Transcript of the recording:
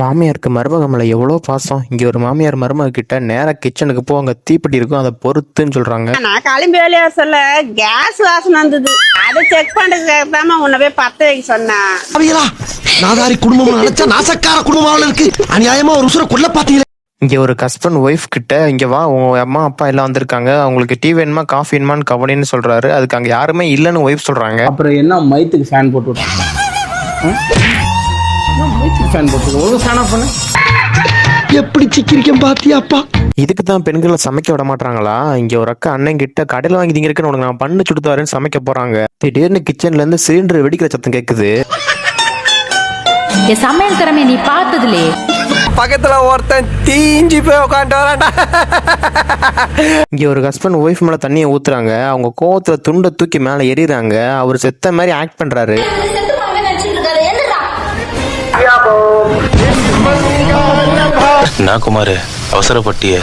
மாமியாருக்கு மருமக மேல எவ்வளோ பாசம். இங்க ஒரு மாமியார் மருமக கிட்ட நேரா கிச்சனுக்கு போ, அங்க தீப்பெட்டி இருக்கும், அதை பொறுத்துன்னு சொல்றாங்க. நான் கிளம்பி வெளியே சொல்ல கேஸ் வாசனை வந்தது. அதை செக் பண்றதுக்காக தான் உன்னை போய் பத்த வைக்க சொன்னேன். நாதாரி குடும்பம் நினைச்சா நாசக்கார குடும்பம் இருக்கு. அநியாயமா ஒரு உசுரை கொல்ல பாத்தீங்களே. இங்க ஒரு ஹஸ்பண்ட் ஒய்ஃப் கிட்ட இங்க வா, உங்க அம்மா அப்பா எல்லாம் வந்திருக்காங்க, அவங்களுக்கு டீ வேணுமா காஃபி வேணுமான்னு கவனின்னு சொல்றாரு. அதுக்கு அங்க யாருமே இல்லைன்னு ஒய்ஃப் சொல்றாங்க. அப்புறம் என்ன மைத்துக்கு ஃபேன் போட்டு விட்டாங்க. மைத்துக்கு ஃபேன் போட்டு ஒரு ஃபேனா பண்ண எப்படி சிக்கிரிக்கம் பாத்தியாப்பா. இதுக்கு தான் பெண்களை சமைக்க விட மாட்டாங்களா? இங்க ஒரு அக்கா அண்ணன் கிட்ட கடையில் வாங்கி திங்கிறதுக்கு உனக்கு நான் பண்ணு சுட்டு தரேன்னு சமைக்க போறாங்க. திடீர்னு கிச்சன்ல இருந்து சிலிண்டர் வெடிக்கிற சத்தம் கேக்குது. சமையல் திறமை நீ பார்த்ததுலே பக்கத்துல ஒருத்தன் தீஞ்சி போய் உட்காந்து வரான்டா. இங்க ஒரு ஹஸ்பண்ட் ஒய்ஃப் மேல தண்ணியை ஊத்துறாங்க. அவங்க கோவத்துல துண்டை தூக்கி மேல எறிறாங்க. அவர் செத்த மாதிரி ஆக்ட் பண்றாரு. நான் குமார் அவசரப்பட்டிய